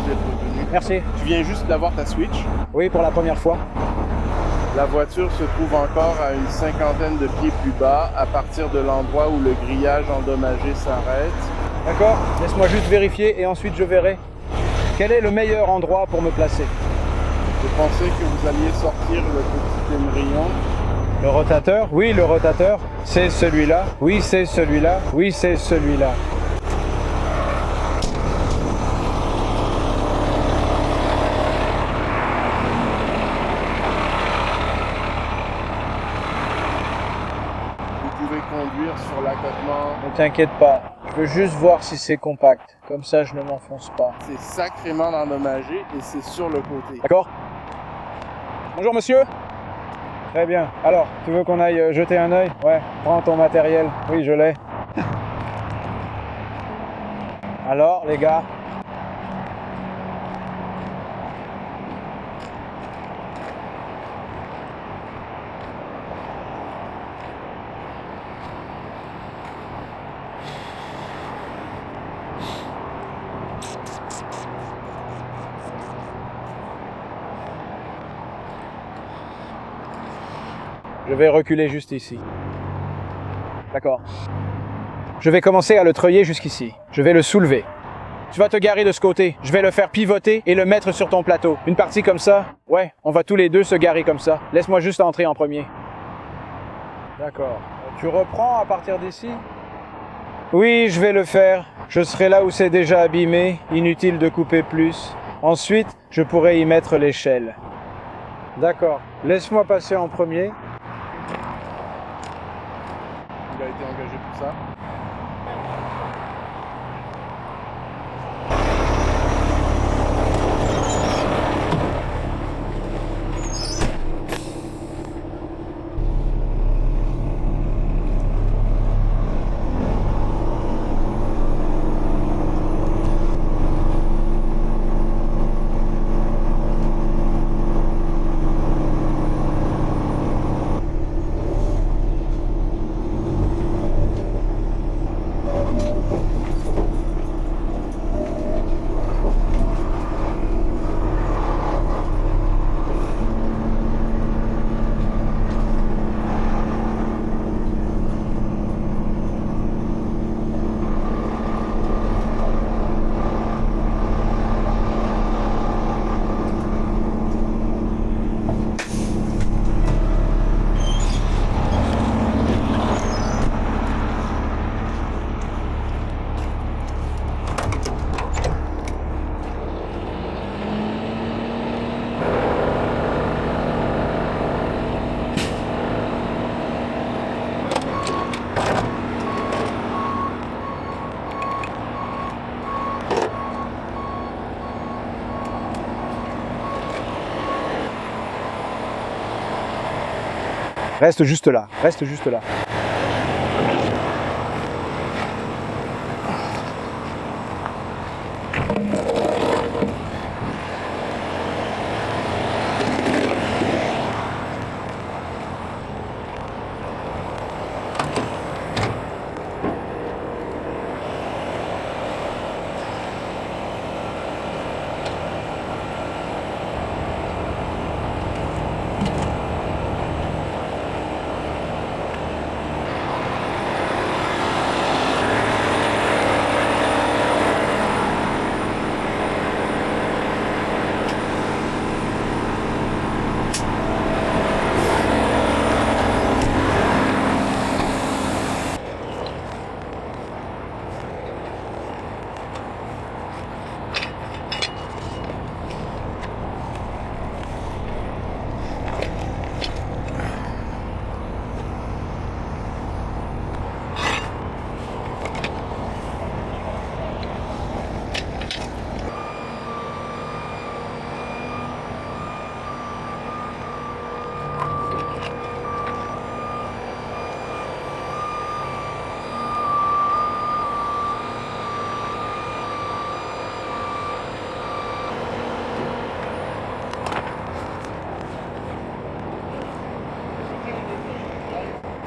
d'être venu. Merci. Tu viens juste d'avoir ta Switch. Oui, pour la première fois. La voiture se trouve encore à une cinquantaine de pieds plus bas, à partir de l'endroit où le grillage endommagé s'arrête. D'accord, laisse-moi juste vérifier et ensuite je verrai. Quel est le meilleur endroit pour me placer? Je pensais que vous alliez sortir le petit émerillon. Le rotateur? Oui, le rotateur. C'est celui-là. Oui, c'est celui-là. Oui, c'est celui-là. Vous pouvez conduire sur l'accotement. Ne t'inquiète pas, je veux juste voir si c'est compact. Comme ça, je ne m'enfonce pas. C'est sacrément endommagé et c'est sur le côté. D'accord? Bonjour monsieur. Très bien. Alors, tu veux qu'on aille jeter un œil? Ouais, prends ton matériel. Oui, je l'ai. Alors, les gars? Je vais reculer juste ici. D'accord. Je vais commencer à le treuiller jusqu'ici. Je vais le soulever. Tu vas te garer de ce côté. Je vais le faire pivoter et le mettre sur ton plateau. Une partie comme ça? Ouais, on va tous les deux se garer comme ça. Laisse-moi juste entrer en premier. D'accord. Tu reprends à partir d'ici? Oui, je vais le faire. Je serai là où c'est déjà abîmé. Inutile de couper plus. Ensuite, je pourrai y mettre l'échelle. D'accord. Laisse-moi passer en premier. Il a été engagé pour ça. Reste juste là. Reste juste là.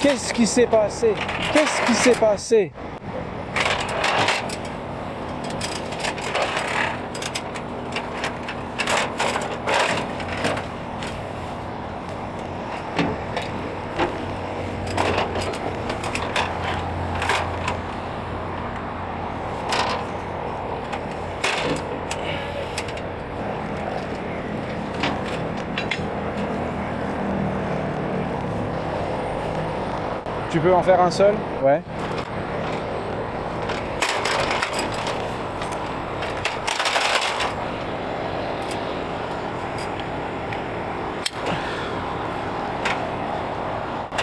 Qu'est-ce qui s'est passé? Qu'est-ce qui s'est passé? Tu peux en faire un seul? Ouais.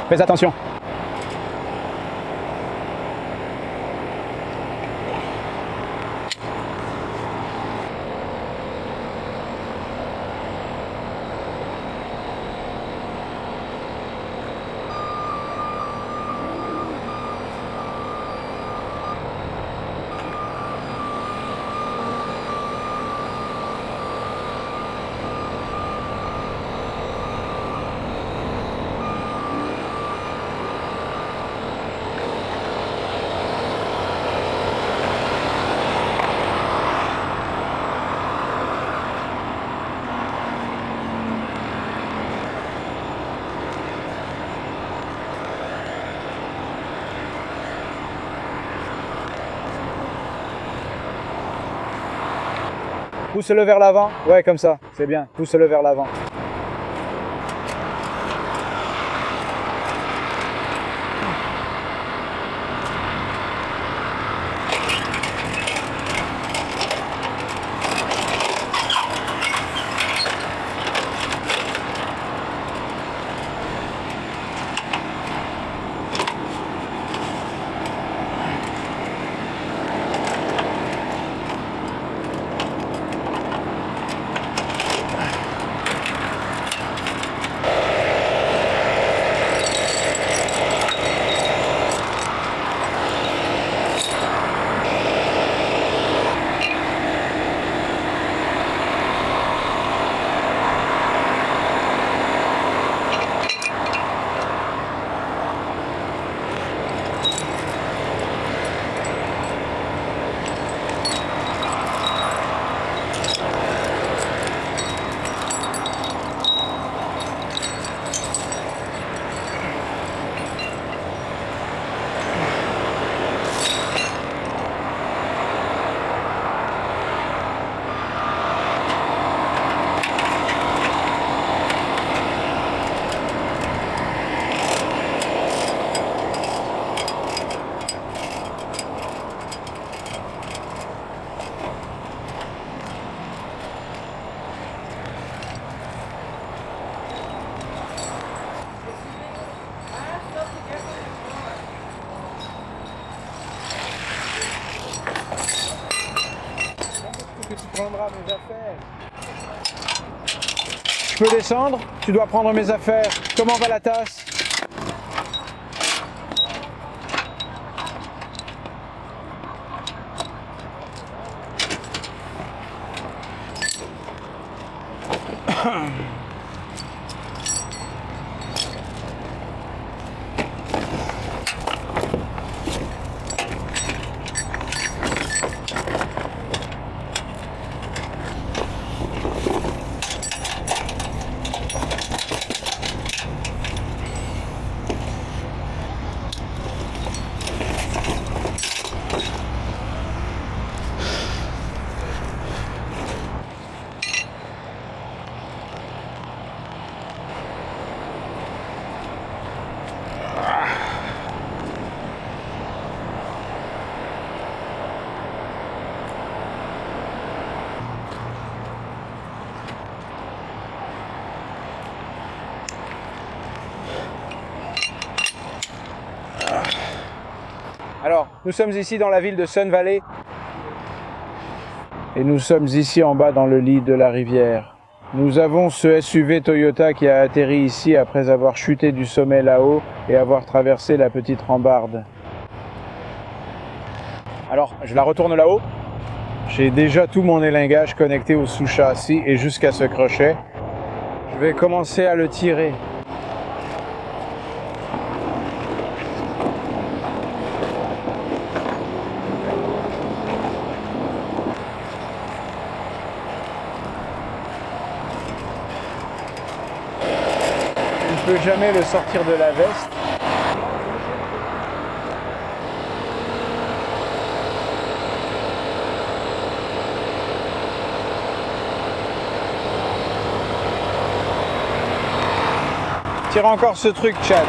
Fais attention. Pousse-le vers l'avant. Ouais, comme ça. C'est bien. Pousse-le vers l'avant. Mes affaires. Je peux descendre? Tu dois prendre mes affaires. Comment va la tasse? Alors, nous sommes ici dans la ville de Sun Valley et nous sommes ici en bas dans le lit de la rivière. Nous avons ce SUV Toyota qui a atterri ici après avoir chuté du sommet là-haut et avoir traversé la petite rambarde. Alors, je la retourne là-haut. J'ai déjà tout mon élingage connecté au sous-châssis et jusqu'à ce crochet. Je vais commencer à le tirer. Je ne peux jamais le sortir de la veste. Tire encore ce truc, Chad.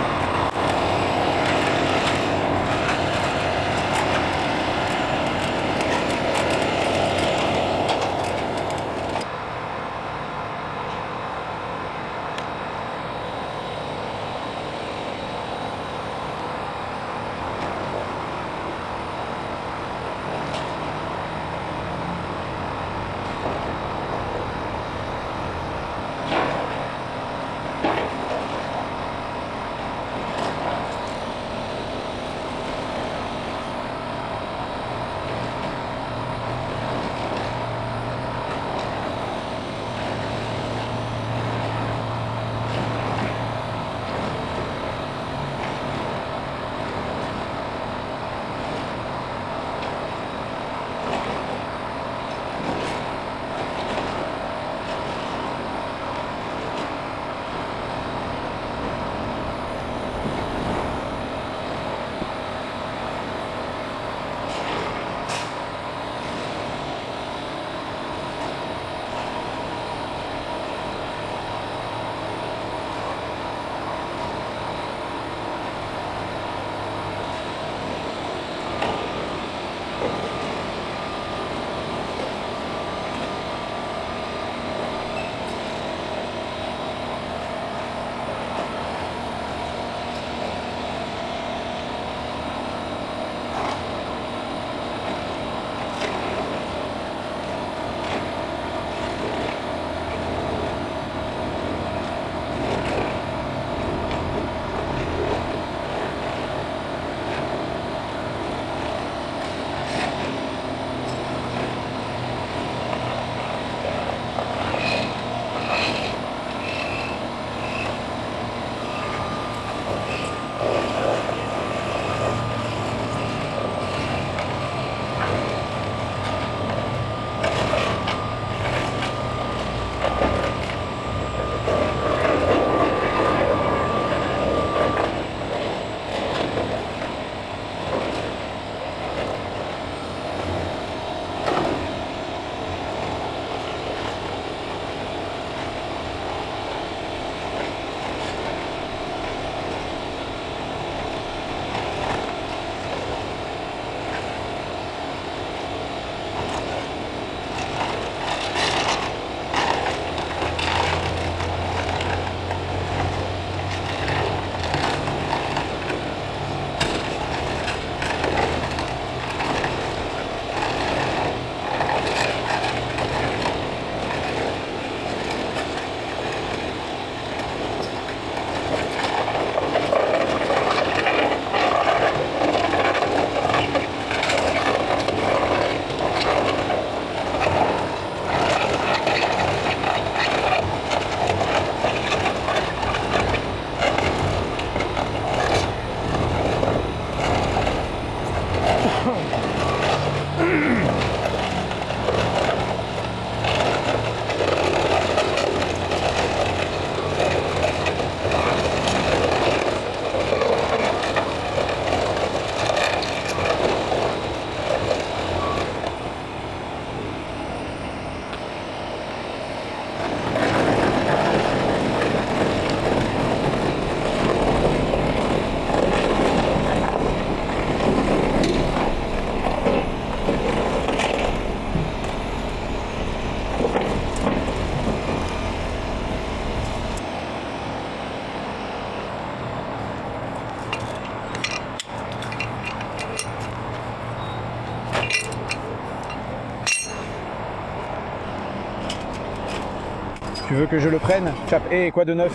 Tu veux que je le prenne? Chap, hé, quoi de neuf?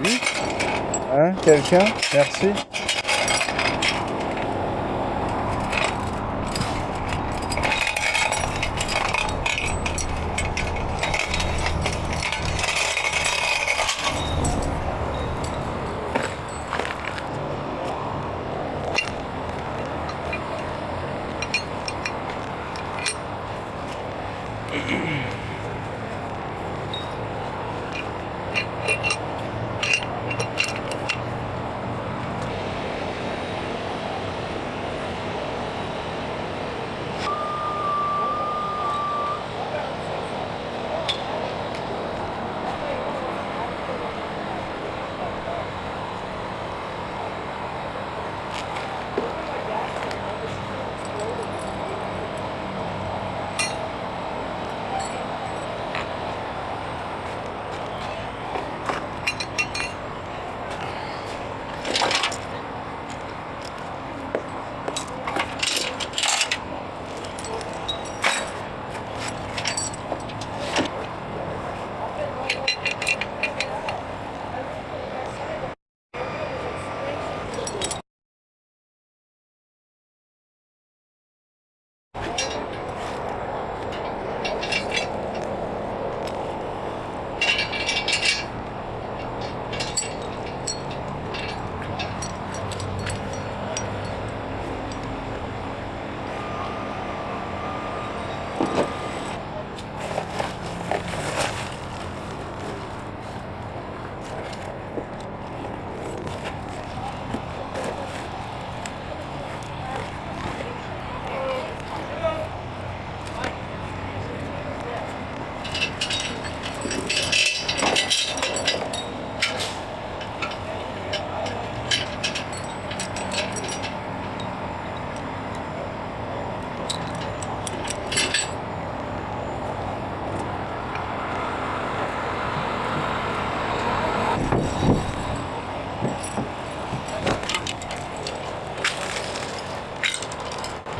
Oui? Hein? Quelqu'un? Merci.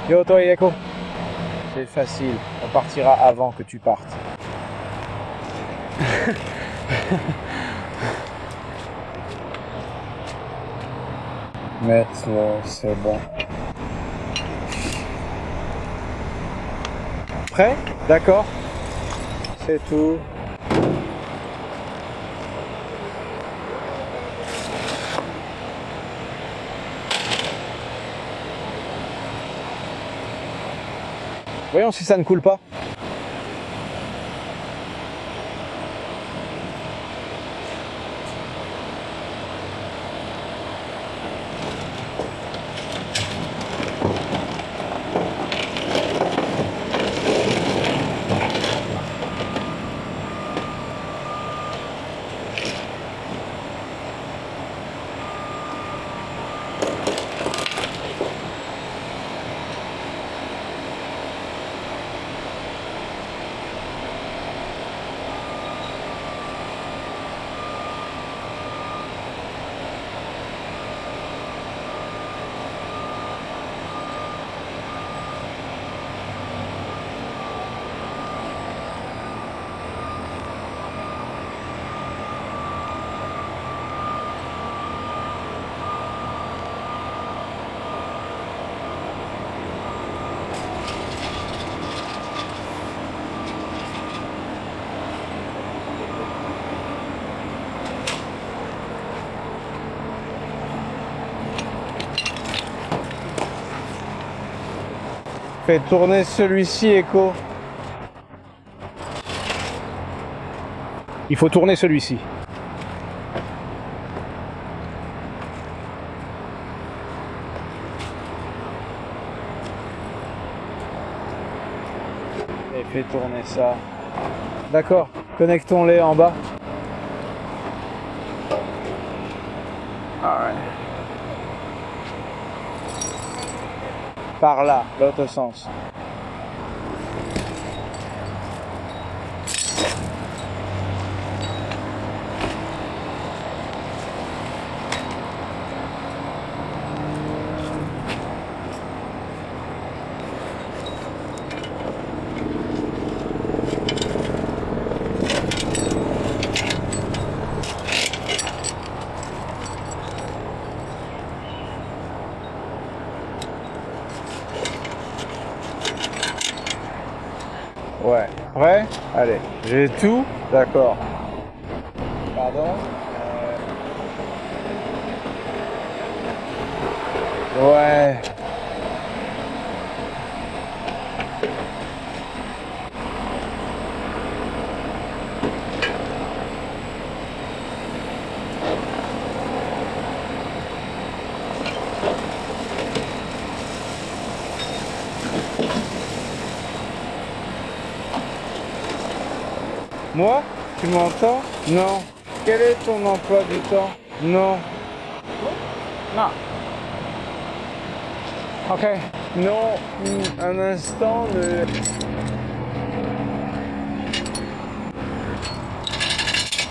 Yo, toi, Yeko. C'est facile, on partira avant que tu partes. Mets-le, c'est bon. Prêt? D'accord. C'est tout. Voyons si ça ne coule pas. Fais tourner celui-ci, Echo. Il faut tourner celui-ci. Et fais tourner ça. D'accord, connectons-les en bas. Alright. Par là, l'autre sens. Ouais. Prêt? Allez. J'ai tout. D'accord. Pardon? Ouais. Moi? Tu m'entends? Non. Quel est ton emploi du temps? Non. Non. Ok. Non. Un instant.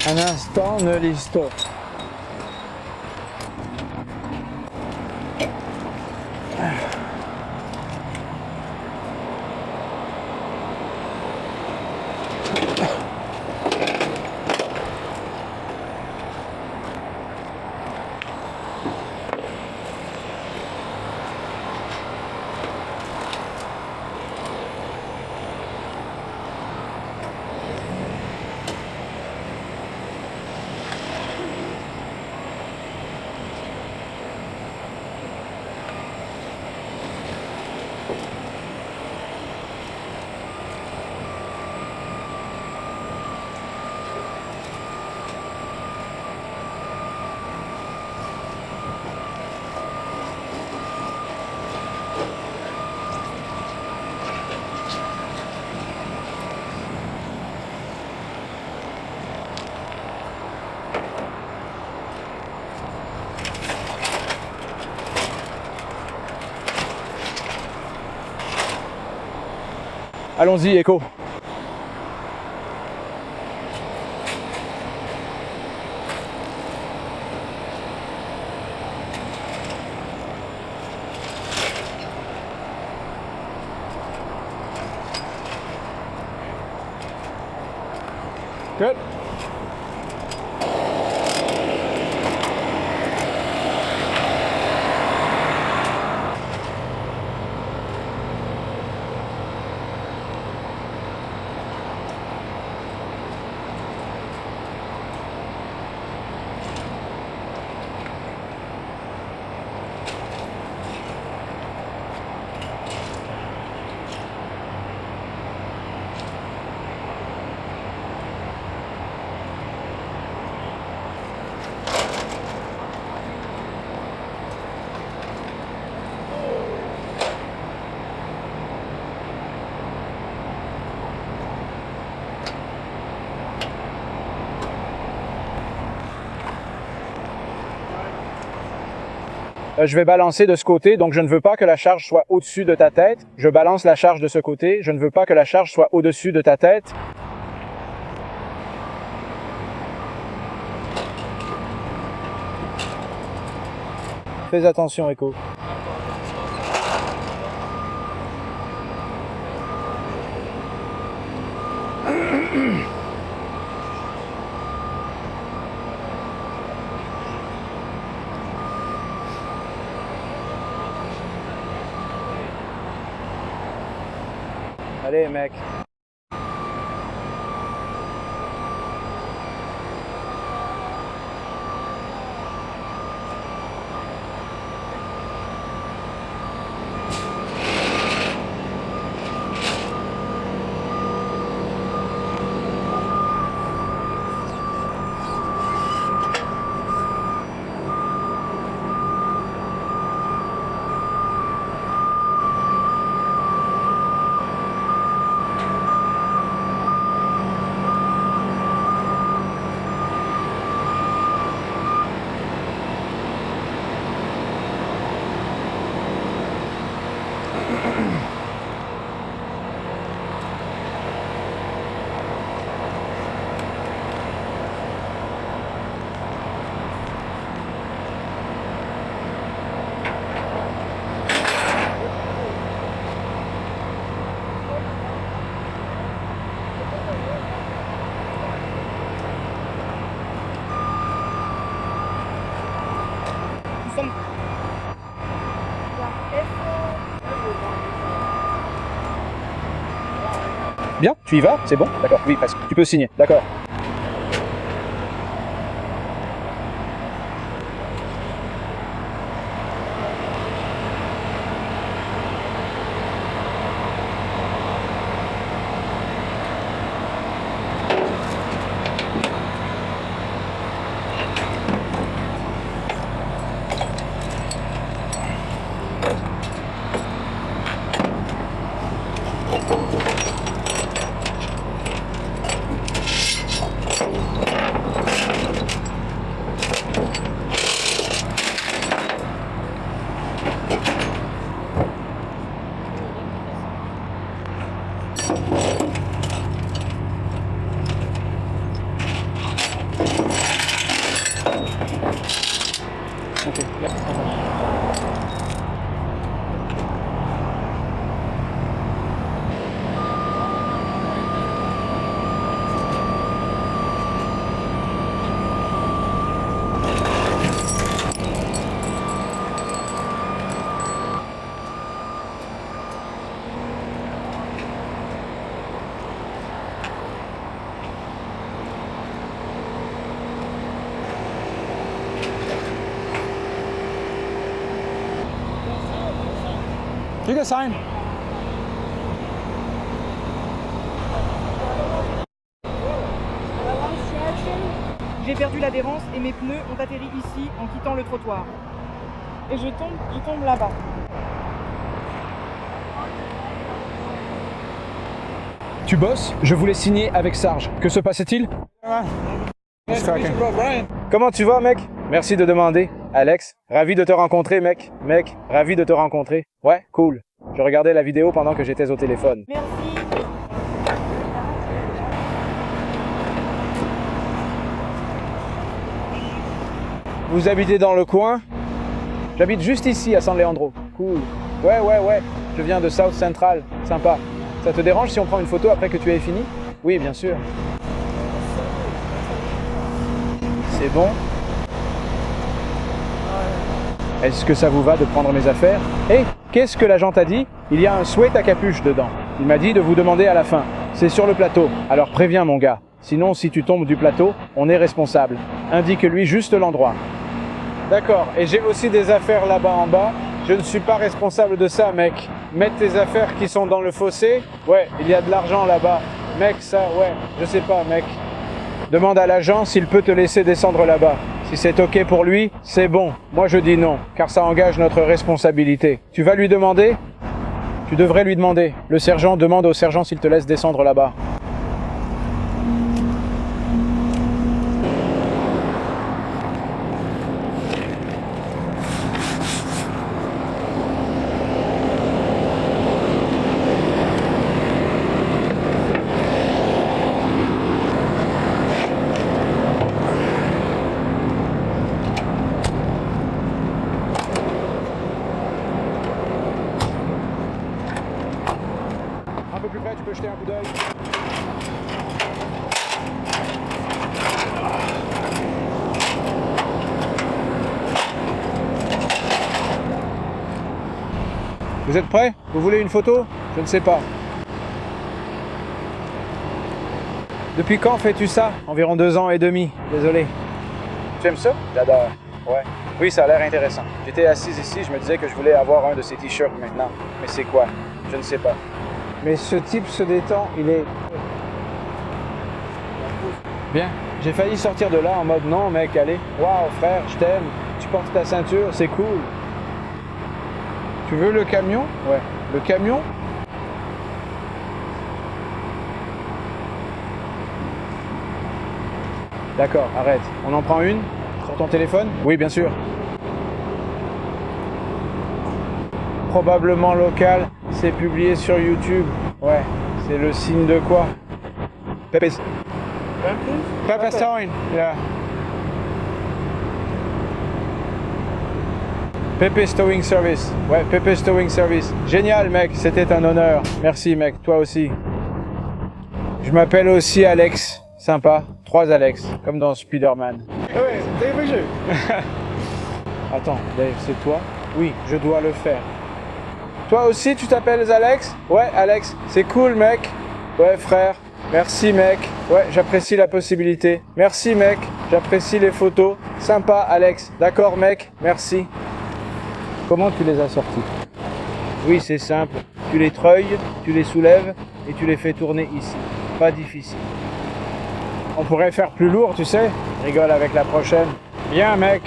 Un instant, ne listo. Allons-y, Echo. Good. Je vais balancer de ce côté, donc je ne veux pas que la charge soit au-dessus de ta tête. Je balance la charge de ce côté. Je ne veux pas que la charge soit au-dessus de ta tête. Fais attention, Echo. Allez, mec. Bien, tu y vas? C'est bon? D'accord, oui, presque. Tu peux signer. D'accord. You can sign. J'ai perdu l'adhérence et mes pneus ont atterri ici en quittant le trottoir. Et je tombe là-bas. Tu bosses? Je voulais signer avec Sarge. Que se passait-il? Comment tu vas, mec? Merci de demander. Alex, ravi de te rencontrer, mec. Mec, ravi de te rencontrer. Ouais, cool. Je regardais la vidéo pendant que j'étais au téléphone. Merci. Vous habitez dans le coin? J'habite juste ici, à San Leandro. Cool. Ouais. Je viens de South Central. Sympa. Ça te dérange si on prend une photo après que tu aies fini? Oui, bien sûr. C'est bon? Est-ce que ça vous va de prendre mes affaires? Hé, qu'est-ce que l'agent t'a dit? Il y a un sweat à capuche dedans. Il m'a dit de vous demander à la fin. C'est sur le plateau. Alors préviens mon gars. Sinon, si tu tombes du plateau, on est responsable. Indique-lui juste l'endroit. D'accord. Et j'ai aussi des affaires là-bas en bas. Je ne suis pas responsable de ça, mec. Mettre tes affaires qui sont dans le fossé? Ouais, il y a de l'argent là-bas. Mec, ça, ouais, je sais pas, mec. Demande à l'agent s'il peut te laisser descendre là-bas. Si c'est ok pour lui, c'est bon. Moi je dis non, car ça engage notre responsabilité. Tu vas lui demander? Tu devrais lui demander. Le sergent demande au sergent s'il te laisse descendre là-bas. Un peu plus près, tu peux jeter un coup d'œil. Vous êtes prêts? Vous voulez une photo? Je ne sais pas. Depuis quand fais-tu ça? Environ 2 ans et demi. Désolé. Tu aimes ça? J'adore. Ouais. Oui, ça a l'air intéressant. J'étais assise ici, je me disais que je voulais avoir un de ces t-shirts maintenant. Mais c'est quoi? Je ne sais pas. Mais ce type se détend, il est... Bien. J'ai failli sortir de là en mode non mec, allez. Waouh frère, je t'aime. Tu portes ta ceinture, c'est cool. Tu veux le camion? Ouais. Le camion? D'accord, arrête. On en prend une? Sur ton téléphone? Oui, bien sûr. Probablement local, c'est publié sur YouTube. Ouais, c'est le signe de quoi? Pepe's Towing, yeah. Pepe's Towing Service. Ouais, Pepe's Towing Service. Génial, mec, c'était un honneur. Merci, mec, toi aussi. Je m'appelle aussi Alex. Sympa. 3 Alex, comme dans Spider-Man. Ouais, Dave le jeu. Attends, Dave, c'est toi? Oui, je dois le faire. Toi aussi, tu t'appelles Alex? Ouais, Alex, c'est cool, mec. Ouais, frère. Merci, mec. Ouais, j'apprécie la possibilité. Merci, mec. J'apprécie les photos. Sympa, Alex. D'accord, mec. Merci. Comment tu les as sortis? Oui, c'est simple. Tu les treuilles, tu les soulèves et tu les fais tourner ici. Pas difficile. On pourrait faire plus lourd, tu sais. Rigole avec la prochaine. Bien, mec.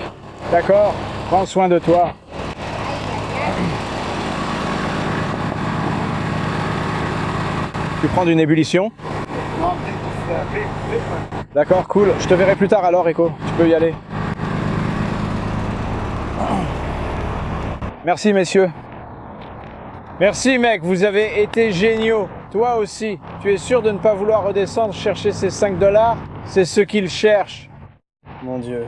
D'accord. Prends soin de toi. Tu prends d'une ébullition? D'accord, cool. Je te verrai plus tard alors, Echo. Tu peux y aller. Merci, messieurs. Merci, mec. Vous avez été géniaux. Toi aussi. Tu es sûr de ne pas vouloir redescendre chercher ces 5 $? C'est ce qu'il cherche. Mon Dieu.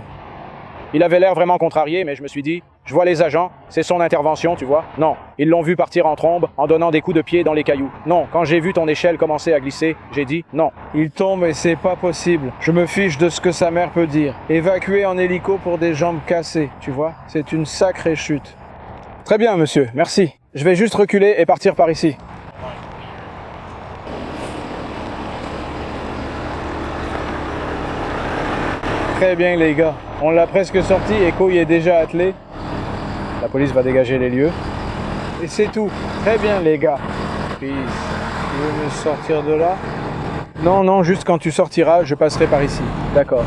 Il avait l'air vraiment contrarié, mais je me suis dit, je vois les agents, c'est son intervention, tu vois. Non, ils l'ont vu partir en trombe en donnant des coups de pied dans les cailloux. Non, quand j'ai vu ton échelle commencer à glisser, j'ai dit non. Il tombe et c'est pas possible. Je me fiche de ce que sa mère peut dire. Évacué en hélico pour des jambes cassées, tu vois. C'est une sacrée chute. Très bien, monsieur, merci. Je vais juste reculer et partir par ici. Très bien, les gars. On l'a presque sorti, Echo y est déjà attelé. La police va dégager les lieux. Et c'est tout. Très bien, les gars. Puis, tu veux me sortir de là? Non, non, juste quand tu sortiras, je passerai par ici. D'accord.